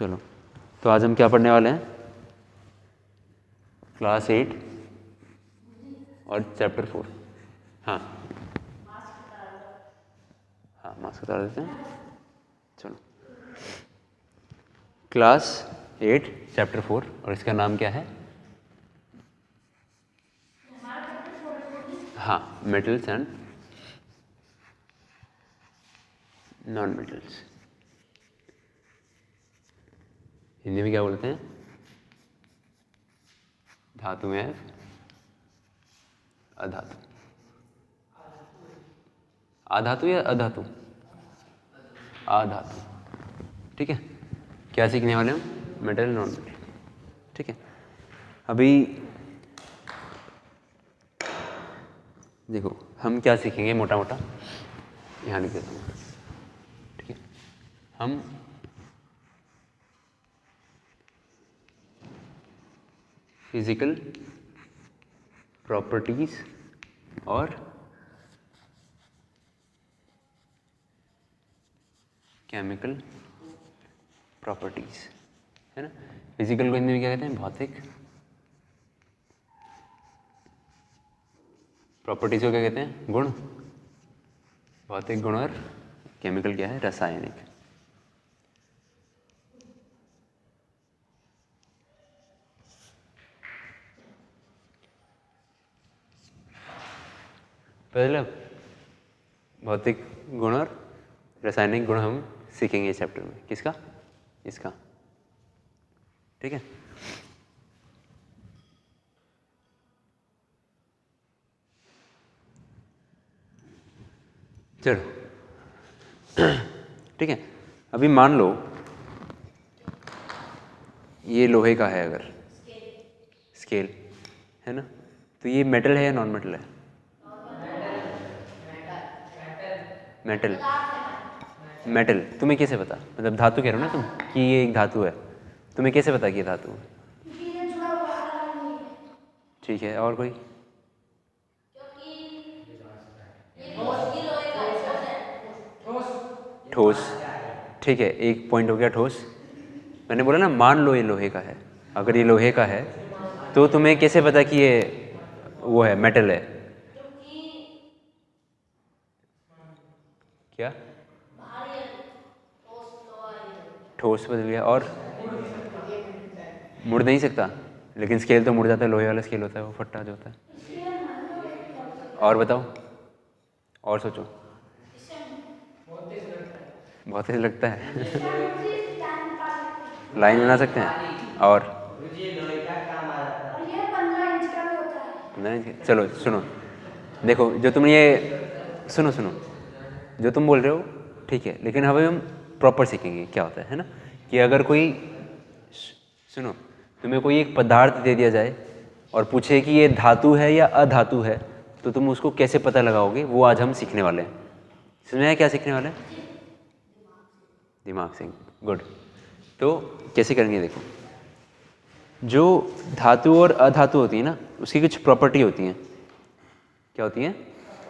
चलो, तो आज हम क्या पढ़ने वाले हैं? क्लास 8 और चैप्टर 4। हाँ हाँ, मास्क उतार देते हैं। चलो, क्लास 8 चैप्टर 4 और इसका नाम क्या है? हाँ, metals and non metals. Hindi में क्या बोलते हैं? धातु में अधातु। आधातु या अधातु? आधातु। ठीक है, क्या सीखने वाले हम? Metal, non metal. ठीक है, अभी देखो हम क्या सीखेंगे मोटा मोटा, यहाँ लिख देता हूँ। ठीक है, हम फिजिकल प्रॉपर्टीज और केमिकल प्रॉपर्टीज, है ना। फिजिकल को हिंदी में क्या कहते हैं? भौतिक। प्रॉपर्टीज को क्या कहते हैं? गुण। भौतिक गुण। और केमिकल क्या है? रासायनिक। पहले भौतिक गुण और रासायनिक गुण हम सीखेंगे इस चैप्टर में। किसका? इसका। ठीक है, चलो। ठीक है, अभी मान लो ये लोहे का है, अगर स्केल है ना, तो ये मेटल है या नॉन मेटल है? मेटल। मेटल तुम्हें कैसे पता? मतलब धातु कह रहे हो ना तुम कि ये एक धातु है, तुम्हें कैसे पता कि ये धातु है? ठीक है, और कोई? ठोस। ठीक है, एक पॉइंट हो गया ठोस। मैंने बोला ना, मान लो ये लोहे का है, अगर ये लोहे का है तो तुम्हें कैसे पता कि ये वो है, मेटल है? क्या? ठोस बदल गया, और मुड़ नहीं सकता, लेकिन स्केल तो मुड़ जाता है, लोहे वाला स्केल होता है, वो फट्टा जो होता है। और बताओ, और सोचो। बहुत तेज लगता है। लाइन बना सकते हैं, और 15 इंच का। चलो सुनो, देखो जो तुम ये सुनो सुनो, जो तुम बोल रहे हो ठीक है, लेकिन अभी हम प्रॉपर सीखेंगे क्या होता है ना, कि अगर कोई, सुनो, तुम्हें कोई एक पदार्थ दे दिया जाए और पूछे कि ये धातु है या अधातु है, तो तुम उसको कैसे पता लगाओगे, वो आज हम सीखने वाले हैं। समझ में आया क्या सीखने वाले हैं? दिमाग से। गुड। तो कैसे करेंगे? देखो, जो धातु और अधातु होती है ना, उसकी कुछ प्रॉपर्टी होती हैं। क्या होती हैं?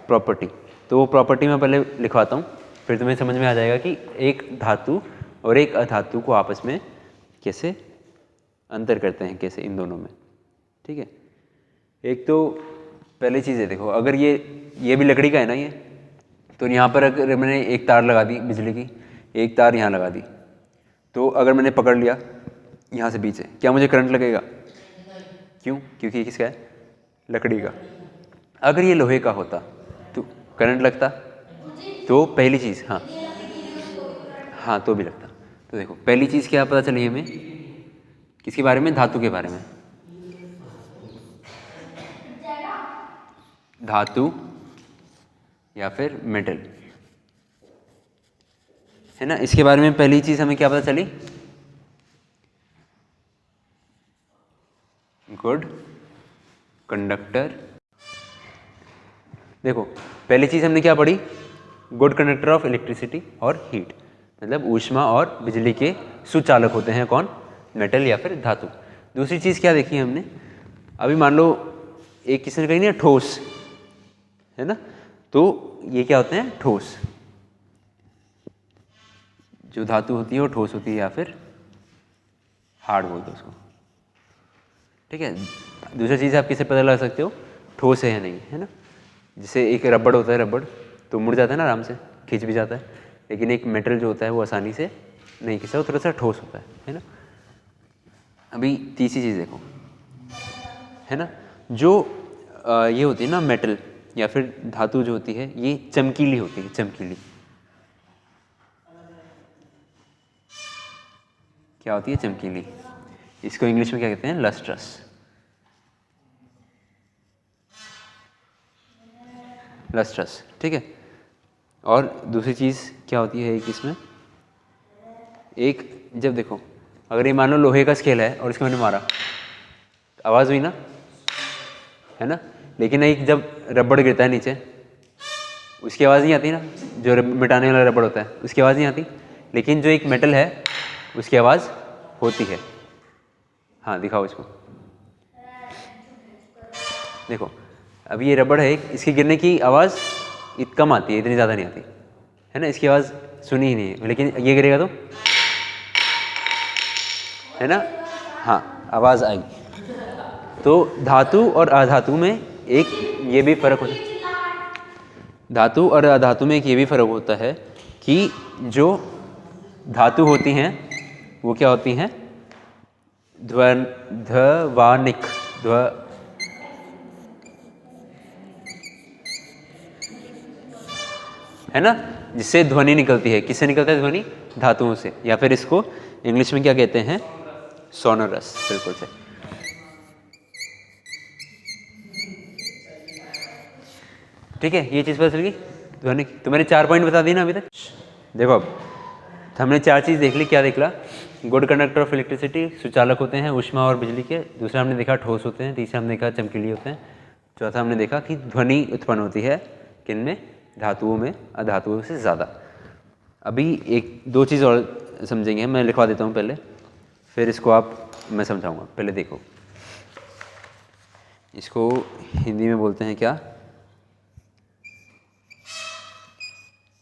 प्रॉपर्टी। तो वो प्रॉपर्टी मैं पहले लिखवाता हूँ, फिर तुम्हें समझ में आ जाएगा कि एक धातु और एक अधातु को आपस में कैसे अंतर करते हैं, कैसे इन दोनों में। ठीक है, एक तो पहली चीज़ है, देखो अगर ये भी लकड़ी का है ना ये, तो यहाँ पर अगर मैंने एक तार लगा दी बिजली की, एक तार यहाँ लगा दी, तो अगर मैंने पकड़ लिया यहाँ से बीच से, क्या मुझे करंट लगेगा? क्यों? क्योंकि ये किसका है? लकड़ी का। अगर ये लोहे का होता तो करंट लगता। तो पहली चीज़, हाँ हाँ, तो भी लगता। तो देखो पहली चीज़ क्या पता चली हमें, किसके बारे में? धातु के बारे में। धातु या फिर मेटल, है ना, इसके बारे में पहली चीज़ हमें क्या पता चली? Good conductor. देखो पहली चीज़ हमने क्या पढ़ी? गुड कंडक्टर ऑफ इलेक्ट्रिसिटी और हीट, मतलब ऊष्मा और बिजली के सुचालक होते हैं कौन? मेटल या फिर धातु। दूसरी चीज़ क्या देखी हमने? अभी मान लो एक किसी ने कही ना ठोस, है ना, तो ये क्या होते हैं? ठोस। जो धातु होती है वो ठोस होती है या फिर हार्ड बोल दो उसको, ठीक है। दूसरी चीज़ आप किसे पता लगा सकते हो, ठोस है या नहीं, है ना। जैसे एक रबड़ होता है, रबड़ तो मुड़ जाता है ना आराम से, खींच भी जाता है, लेकिन एक मेटल जो होता है वो आसानी से नहीं खींचता, वो थोड़ा सा ठोस होता है ना। अभी तीसरी चीज़ देखो, है ना, जो ये होती है ना मेटल या फिर धातु जो होती है, ये चमकीली होती है, चमकीली। क्या होती है, चमकीली। इसको इंग्लिश में क्या कहते हैं, लस्ट्रस। लस्ट्रस, ठीक है। और दूसरी चीज़ क्या होती है एक इसमें, एक जब देखो अगर ये मान लो लोहे का स्केल है और इसको मैंने मारा, आवाज़ हुई ना, है ना। लेकिन एक जब रबड़ गिरता है नीचे, उसकी आवाज़ नहीं आती ना, जो मिटाने वाला रबड़ होता है उसकी आवाज़ नहीं आती, लेकिन जो एक मेटल है उसकी आवाज़ होती है। हाँ दिखाओ इसको, देखो अब ये रबड़ है, इसके गिरने की आवाज़ कम आती है, इतनी ज़्यादा नहीं आती, है ना, इसकी आवाज़ सुनी ही नहीं है। लेकिन ये गिरेगा तो, है ना, हाँ आवाज़ आएगी। तो धातु और अधातु में एक ये भी फ़र्क होता है, धातु और अधातु में एक ये भी फ़र्क होता है कि जो धातु होती हैं वो क्या होती हैं, ध्वनिक, है ना, जिससे ध्वनि निकलती है। किससे निकलता है ध्वनि, धातुओं से, या फिर इसको इंग्लिश में क्या कहते हैं, सोनोरस, बिल्कुल से। ठीक है, ये चीज़ पता चल गई, ध्वनि। तो मैंने 4 पॉइंट बता दिए ना अभी तक। देखो अब हमने 4 चीज़ देख ली, क्या देख ला, गुड कंडक्टर ऑफ इलेक्ट्रिसिटी, सुचालक होते हैं ऊष्मा और बिजली के। दूसरा हमने देखा ठोस होते हैं। तीसरा हमने देखा चमकीली होते हैं। चौथा हमने देखा कि ध्वनि उत्पन्न होती है किन में, धातुओं में, अधातुओं से ज़्यादा। अभी एक दो चीज़ और समझेंगे, मैं लिखवा देता हूँ पहले, फिर इसको मैं समझाऊँगा। पहले देखो, इसको हिंदी में बोलते हैं क्या,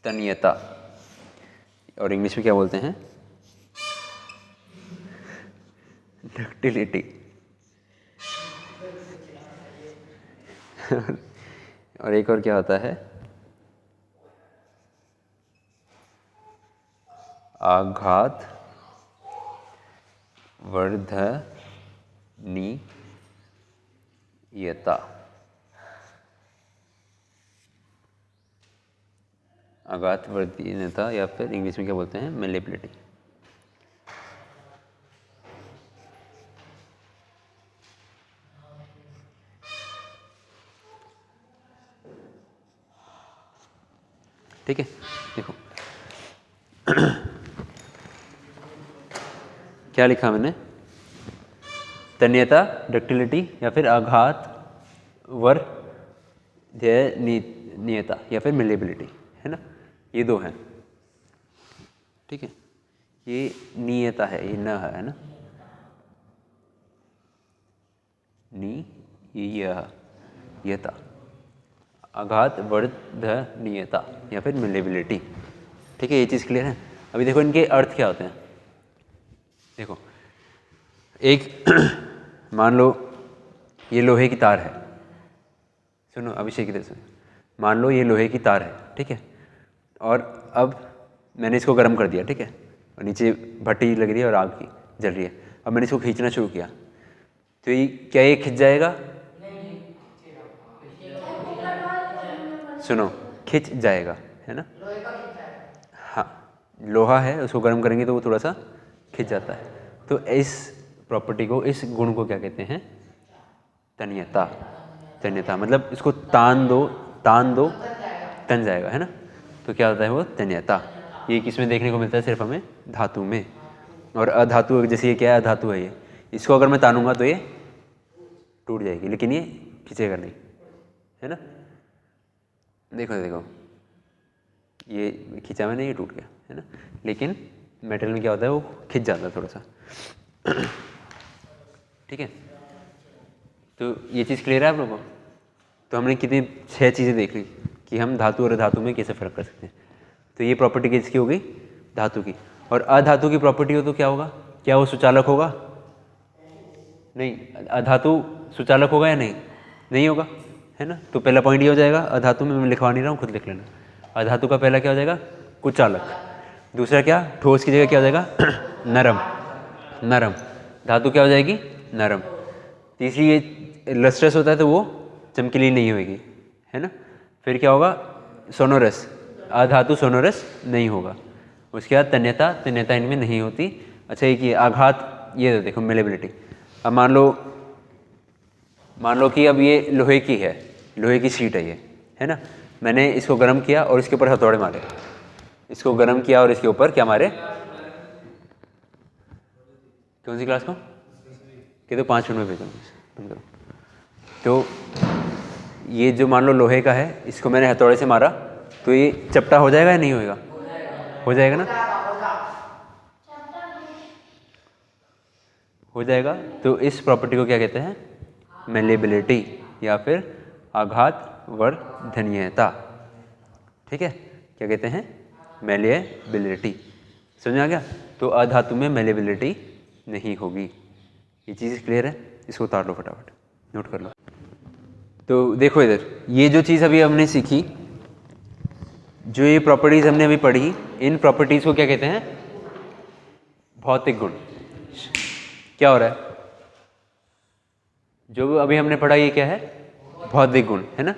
तन्यता, और इंग्लिश में क्या बोलते हैं, डक्टिलिटी। और एक और क्या होता है, आघात वर्धनीयता। आघात वर्धनीयता, या फिर इंग्लिश में क्या बोलते हैं, मेलेबिलिटी। ठीक है, देखो क्या लिखा मैंने, तन्यता, डक्टिलिटी, या फिर आघात वर्धनीयता, या फिर मेलेबिलिटी, है ना, ये दो हैं। ठीक है, ये नियता है, ये न है ना, नियता, आघात वर्धनीयता या फिर मेलेबिलिटी। ठीक है, ये चीज़ क्लियर है। अभी देखो इनके अर्थ क्या होते हैं। देखो एक मान लो ये लोहे की तार है, सुनो अभिषेक इधर सुनो, मान लो ये लोहे की तार है, ठीक है, और अब मैंने इसको गर्म कर दिया, ठीक है, और नीचे भट्टी लग रही है और आग की जल रही है। अब मैंने इसको खींचना शुरू किया, तो ये क्या ये खिंच जाएगा, सुनो खिंच जाएगा, है ना, हाँ लोहा है, उसको गर्म करेंगे तो वो थोड़ा सा खिंच जाता है। तो इस प्रॉपर्टी को, इस गुण को क्या कहते हैं, तन्यता। तन्यता मतलब इसको तान दो, तन जाएगा, है ना, तो क्या होता है वो तन्यता। ये किसमें देखने को मिलता है, सिर्फ हमें धातु में। और अधातु, जैसे ये क्या है, अधातु है ये, इसको अगर मैं तानूंगा तो ये टूट जाएगी, लेकिन ये खींचेगा नहीं, है ना। देखो देखो ये खींचा मैंने, ये टूट गया, है ना, लेकिन मेटल में क्या होता है, वो खिंच जाता है थोड़ा सा। ठीक है, तो ये चीज़ क्लियर है आप लोगों को। तो हमने कितनी 6 चीज़ें देख ली कि हम धातु और अधातु में कैसे फ़र्क कर सकते हैं। तो ये प्रॉपर्टी किसकी हो गई, धातु की। और अधातु की प्रॉपर्टी हो तो क्या होगा, क्या वो सुचालक होगा, नहीं, अधातु सुचालक होगा या नहीं? नहीं होगा, है ना। तो पहला पॉइंट ये हो जाएगा, अधातु में मैं लिखवा नहीं रहा हूँ, खुद लिख लेना। अधातु का पहला क्या हो जाएगा? कुचालक। दूसरा क्या? ठोस की जगह क्या हो जाएगा? नरम, नरम। धातु क्या हो जाएगी? नरम। तीसरी, ये लस्ट्रस होता है तो वो चमकीली नहीं होगी, है ना। फिर क्या होगा? सोनोरस। अधातु सोनोरस नहीं होगा। उसके बाद तन्यता, तन्यता इनमें नहीं होती। अच्छा, एक ये आघात, ये देखो मेलेबिलिटी। अब मान लो कि अब ये लोहे की है, लोहे की शीट है ये, है ना। मैंने इसको गर्म किया और इसके ऊपर हथौड़े मारे, इसको गर्म किया और इसके ऊपर क्या मारे? कौन सी क्लास को? कि तो 5 मिनट में भेजो। तो ये जो मान लो लोहे का है, इसको मैंने हथौड़े से मारा, तो ये चपटा हो जाएगा या नहीं होएगा? हो जाएगा ना, हो जाएगा। तो इस प्रॉपर्टी को क्या कहते हैं? मेलेबिलिटी, या फिर आघात वर्धनीयता। ठीक है, क्या कहते हैं? मेलेबिलिटी। समझ में आ गया? तो अधातु में मेलेबिलिटी नहीं होगी। ये चीज़ क्लियर है? इसको उतार लो फटाफट, नोट कर लो। तो देखो इधर, ये जो चीज़ अभी हमने सीखी, जो ये प्रॉपर्टीज़ हमने अभी पढ़ी, इन प्रॉपर्टीज़ को क्या कहते हैं? भौतिक गुण। क्या हो रहा है? जो अभी हमने पढ़ा ये क्या है? भौतिक गुण, है ना।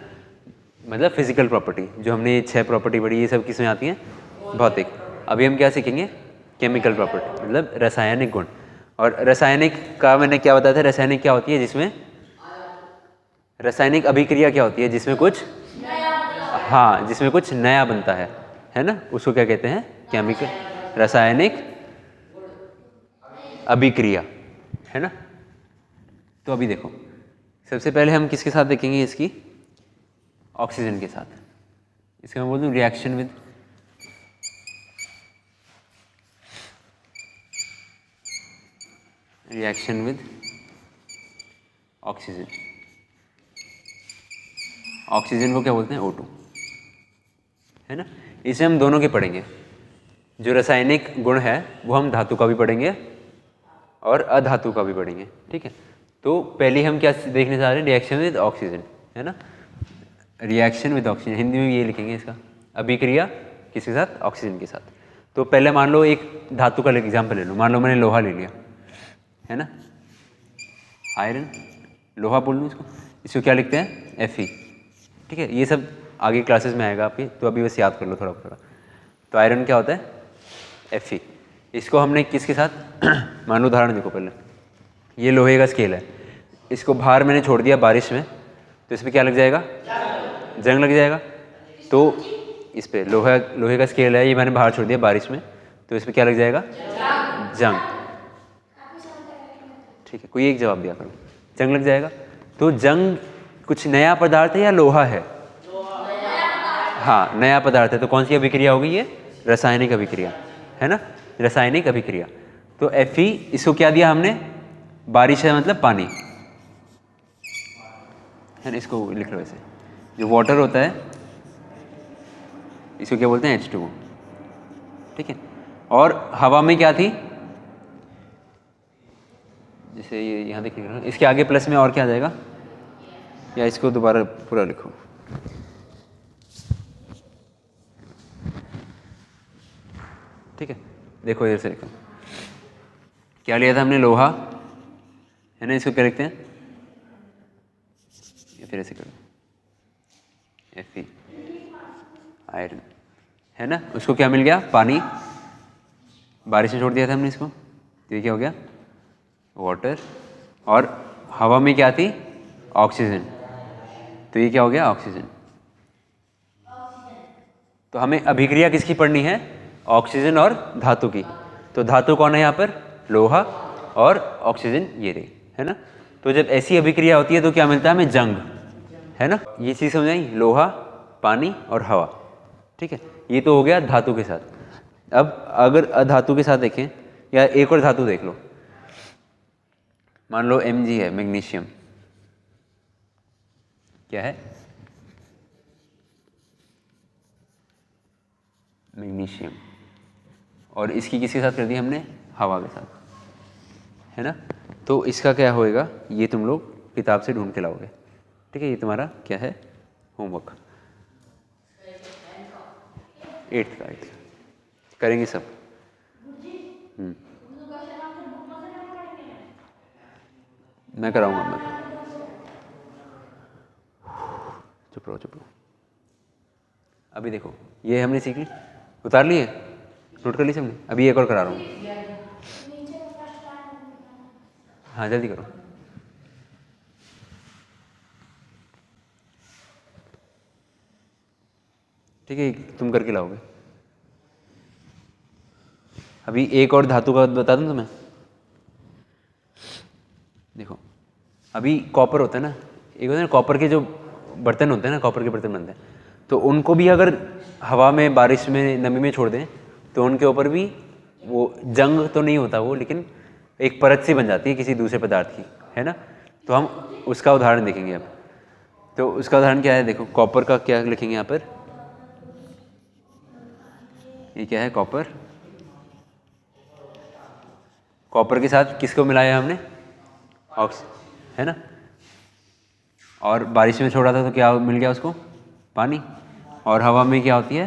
मतलब फिजिकल प्रॉपर्टी। जो हमने ये 6 प्रॉपर्टी पढ़ी, ये सब किस में आती हैं? भौतिक। अभी हम क्या सीखेंगे? केमिकल प्रॉपर्टी, मतलब रासायनिक गुण। और रासायनिक का मैंने क्या बताया था? रासायनिक क्या होती है? जिसमें रासायनिक अभिक्रिया क्या होती है? जिसमें कुछ, हाँ, जिसमें कुछ नया बनता है ना। उसको क्या कहते हैं? केमिकल, रासायनिक अभिक्रिया, है ना। तो अभी देखो, सबसे पहले हम किसके साथ देखेंगे? इसकी ऑक्सीजन के साथ। इसका मैं बोल दूँ रिएक्शन विद ऑक्सीजन। ऑक्सीजन को क्या बोलते हैं? O2, है ना। इसे हम दोनों के पढ़ेंगे। जो रासायनिक गुण है वो हम धातु का भी पढ़ेंगे और अधातु का भी पढ़ेंगे, ठीक है। तो पहले हम क्या देखने जा रहे हैं? रिएक्शन विद ऑक्सीजन, है ना। रिएक्शन विद ऑक्सीजन, हिंदी में ये लिखेंगे इसका, अभिक्रिया किसके साथ? ऑक्सीजन के साथ। तो पहले मान लो एक धातु का एग्जाम्पल ले लो। मान लो मैंने लोहा ले लिया, है ना, आयरन, लोहा बोल लूँ इसको। इसको क्या लिखते हैं? Fe, ठीक है। ये सब आगे क्लासेस में आएगा आपके, तो अभी बस याद कर लो थोड़ा थोड़ा। तो आयरन क्या होता है? Fe। इसको हमने किसके साथ मान लो, उदाहरण देखो पहले, ये लोहे का स्केल है, इसको बाहर मैंने छोड़ दिया बारिश में, तो इस पर क्या लग जाएगा? जंग लग जाएगा। तो इस पर लोहे का स्केल है, ये मैंने बाहर छोड़ दिया बारिश में, तो इस पर क्या लग जाएगा? जंग। ठीक है, कोई एक जवाब दिया करो, जंग लग जाएगा। तो जंग कुछ नया पदार्थ है या लोहा है? हाँ, नया पदार्थ है। तो कौन सी अभिक्रिया होगी? ये रासायनिक अभिक्रिया, है ना, रासायनिक अभिक्रिया। तो Fe, इसको क्या दिया हमने? बारिश है मतलब पानी, है ना। इसको लिख लो ऐसे, जो वाटर होता है इसको क्या बोलते हैं? H2O, ठीक है। और हवा में क्या थी? जैसे ये यहाँ देखिए, इसके आगे प्लस में और क्या आ जाएगा? या इसको दोबारा पूरा लिखो, ठीक है। देखो इधर से लिखो, क्या लिया था हमने? लोहा, है ना। इसको क्या लिखते हैं? या फिर ऐसे करो, Fe, आयरन, है ना। उसको क्या मिल गया? पानी। बारिश में छोड़ दिया था हमने इसको, तो ये क्या हो गया? वाटर। और हवा में क्या थी? ऑक्सीजन, तो ये क्या हो गया? ऑक्सीजन। तो हमें अभिक्रिया किसकी पढ़नी है? ऑक्सीजन और धातु की। तो धातु कौन है यहाँ पर? लोहा, और ऑक्सीजन ये रही, है ना। तो जब ऐसी अभिक्रिया होती है तो क्या मिलता है हमें? जंग, है ना। ये चीज़ समझ आई? लोहा, पानी और हवा, ठीक है। ये तो हो गया धातु के साथ। अब अगर अधातु के साथ देखें, या एक और धातु देख लो, मान लो Mg है, मैग्नीशियम। क्या है? मैग्नीशियम। और इसकी किसके साथ कर दी हमने? हवा के साथ, है ना। तो इसका क्या होएगा, ये तुम लोग किताब से ढूंढ के लाओगे। ठीक है, ये तुम्हारा क्या है, होमवर्क 8th का करेंगे सब। मैं कराऊंगा, मैं चुप रहो चुप रहो। अभी देखो ये हमने सीख ली, उतार लिए, नोट कर ली सबने। अभी एक और करा रहा हूँ। हाँ जल्दी करो। ठीक है, तुम करके लाओगे। अभी एक और धातु का बता दूं तुम्हें। देखो अभी कॉपर होता है ना, एक होता है ना कॉपर के जो बर्तन होते हैं ना, कॉपर के बर्तन बनते हैं, तो उनको भी अगर हवा में, बारिश में, नमी में छोड़ दें तो उनके ऊपर भी वो जंग तो नहीं होता वो, लेकिन एक परत सी बन जाती है किसी दूसरे पदार्थ की, है ना। तो हम उसका उदाहरण देखेंगे अब। तो उसका उदाहरण क्या है, देखो कॉपर का क्या लिखेंगे यहाँ पर, ये क्या है कॉपर। कॉपर के साथ किसको मिलाया हमने, ऑक्स, है ना। और बारिश में छोड़ा था तो क्या मिल गया उसको, पानी। और हवा में क्या होती है,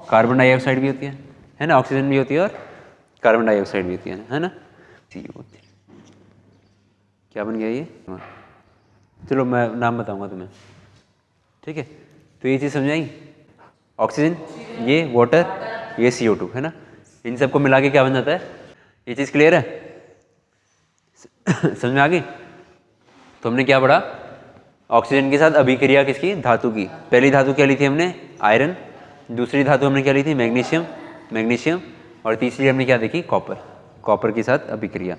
कार्बन डाइऑक्साइड भी होती है ना, ऑक्सीजन भी होती है और कार्बन डाइऑक्साइड भी होती है ना। ठीक है, क्या बन गया ये, चलो मैं नाम बताऊंगा तुम्हें। ठीक है, तो ये चीज़ समझ आई, ऑक्सीजन, ये वाटर, ये CO2, है ना। इन सबको मिला के क्या बन जाता है, ये चीज़ क्लियर है समझ में आ गई। तो हमने क्या पढ़ा, ऑक्सीजन के साथ अभिक्रिया किसकी, धातु की। पहली धातु क्या ली थी हमने, आयरन। दूसरी धातु हमने क्या ली थी, मैग्नीशियम। और तीसरी हमने क्या देखी, कॉपर के साथ अभिक्रिया।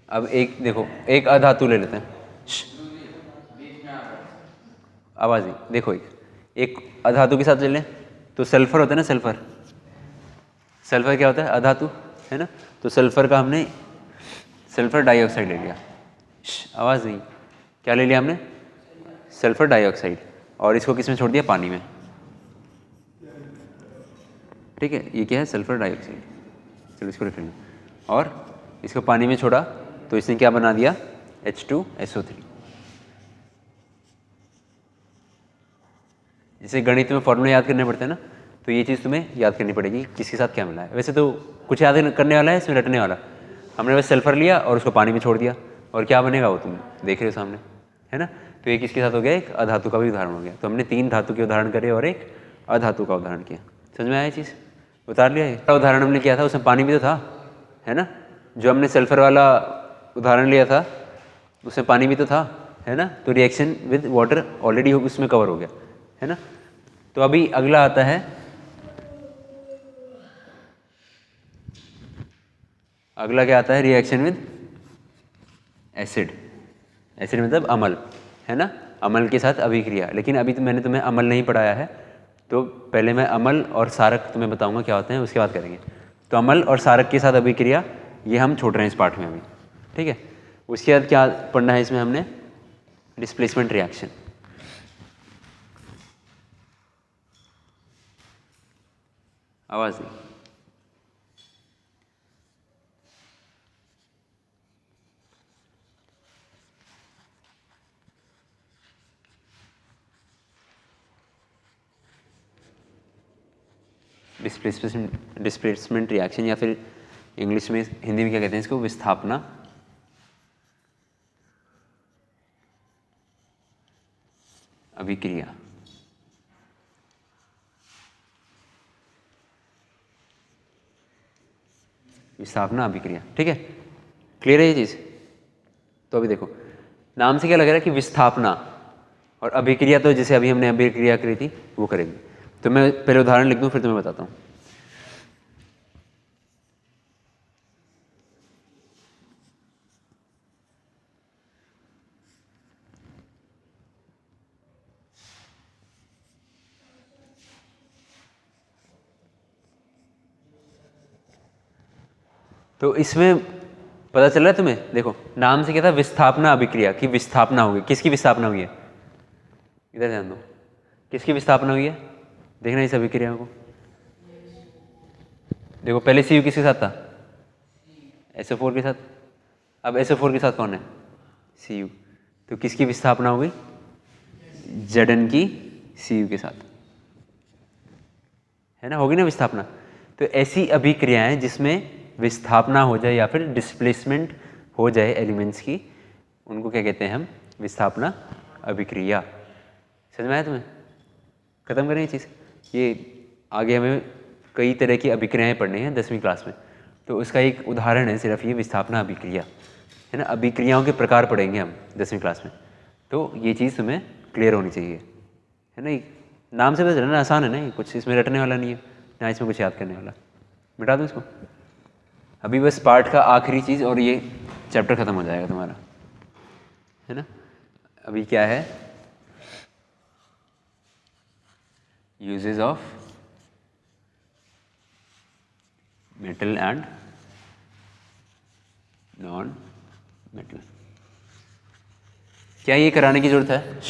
अब एक देखो, एक अधातु ले लेते हैं, आवाज़ नहीं, देखो एक अधातु के साथ ले लें तो सल्फर होता है ना, सल्फर क्या होता है, अधातु, है ना। तो सल्फर का हमने सल्फर डाइऑक्साइड ले लिया, आवाज़ नहीं, क्या ले लिया हमने, सल्फर डाइऑक्साइड। और इसको किस में छोड़ दिया, पानी में। ठीक है, ये क्या है, सल्फर डाइऑक्साइड। चलो इसको लिख लेंगे। और इसको पानी में छोड़ा तो इसने क्या बना दिया, H2SO3। जैसे गणित में फॉर्मूले याद करने पड़ते हैं ना, तो ये चीज़ तुम्हें याद करनी पड़ेगी, किसके साथ क्या मिला है। वैसे तो कुछ याद करने वाला है इसमें, रटने वाला। हमने बस सल्फर लिया और उसको पानी में छोड़ दिया, और क्या बनेगा वो तुम देख रहे हो सामने, है ना। तो ये किसके साथ हो गया, एक अधातु का भी उदाहरण हो गया। तो हमने 3 धातु के उदाहरण करे और एक अधातु का उदाहरण किया। समझ में आया चीज़, उतार लिया। ये उदाहरण हमने किया था, उसमें पानी भी तो था, है ना। जो हमने सल्फर वाला उदाहरण लिया था उसमें पानी भी तो था, है ना। तो रिएक्शन विद वाटर ऑलरेडी उसमें कवर हो गया, है ना। तो अभी अगला आता है, अगला क्या आता है, रिएक्शन विद एसिड। एसिड मतलब अम्ल, है ना। अम्ल के साथ अभिक्रिया। लेकिन अभी तो मैंने तुम्हें अम्ल नहीं पढ़ाया है, तो पहले मैं अम्ल और सारक तुम्हें बताऊंगा क्या होते हैं, उसके बाद करेंगे। तो अम्ल और सारक के साथ अभिक्रिया, ये हम छोड़ रहे हैं इस पाठ में अभी। ठीक है, उसके बाद क्या पढ़ना है इसमें हमने, डिस्प्लेसमेंट रिएक्शन। आवाज़ नहीं, डिस्प्लेसमेंट रिएक्शन, या फिर इंग्लिश में, हिंदी में क्या कहते हैं इसको, विस्थापना अभिक्रिया। विस्थापना अभिक्रिया, ठीक है, क्लियर है ये चीज़। तो अभी देखो नाम से क्या लग रहा है कि विस्थापना, और अभिक्रिया तो जैसे अभी हमने अभिक्रिया करी थी वो करेंगे। तो मैं पहले उदाहरण लिख दूं फिर तुम्हें बताता हूँ। तो इसमें पता चल रहा है तुम्हें? देखो नाम से क्या था, विस्थापना अभिक्रिया की विस्थापना होगी। किसकी विस्थापना हुई है? इधर ध्यान दो, किसकी विस्थापना हुई है? देखना इस अभिक्रिया को। देखो पहले Cu किसके साथ था? SO4 के साथ। अब SO4 के साथ कौन है? Cu। तो किसकी विस्थापना हो गई? Zn की Cu के साथ, है ना, होगी ना विस्थापना। तो ऐसी अभिक्रियाएं जिसमें विस्थापना हो जाए या फिर डिस्प्लेसमेंट हो जाए एलिमेंट्स की, उनको क्या कहते हैं हम? विस्थापना अभिक्रिया। समझ में आया तुम्हें? खत्म करें ये चीज़। ये आगे हमें कई तरह की अभिक्रियाएं पढ़नी हैं 10वीं क्लास में, तो उसका एक उदाहरण है सिर्फ ये विस्थापना अभिक्रिया, है ना। अभिक्रियाओं के प्रकार पढ़ेंगे हम 10वीं क्लास में, तो ये चीज़ तुम्हें क्लियर होनी चाहिए, है ना। नाम से पता चला ना, आसान है ना, ये कुछ इसमें रटने वाला नहीं है ना, इसमें कुछ याद करने वाला। मिटा दूँ इसको अभी, बस पार्ट का आखिरी चीज़ और ये चैप्टर ख़त्म हो जाएगा तुम्हारा, है ना। अभी क्या है? Uses of metal and non metal. क्या ये कराने की ज़रूरत है?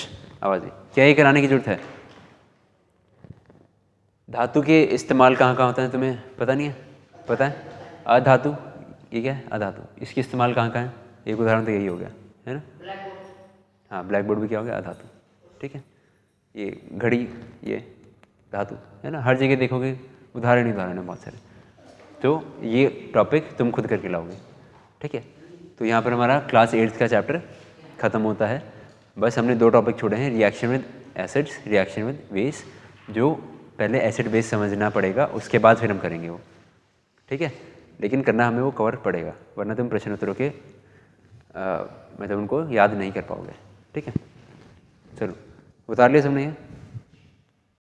आवाज़, क्या ये कराने की ज़रूरत है? धातु के इस्तेमाल कहाँ कहाँ होता है तुम्हें पता नहीं है? पता है? अधातु, ये क्या है? अधातु। इसकी इस्तेमाल कहाँ कहाँ है? एक उदाहरण तो यही हो गया, है ना। हाँ, ब्लैक बोर्ड भी क्या हो गया? अधातु, ठीक है। ये घड़ी, ये धातु, है ना। हर जगह देखोगे उदाहरण ही उदाहरण है बहुत सारे, तो ये टॉपिक तुम खुद करके लाओगे, ठीक है। तो यहाँ पर हमारा क्लास 8th का चैप्टर ख़त्म होता है। बस हमने 2 टॉपिक छोड़े हैं, reaction with acids, reaction with base. जो पहले एसिड बेस समझना पड़ेगा, उसके बाद फिर हम करेंगे वो, ठीक है। लेकिन करना हमें वो कवर पड़ेगा, वरना तुम प्रश्न उत्तरों के मतलब उनको याद नहीं कर पाओगे, ठीक है। चलो उतार लिया सबने ये?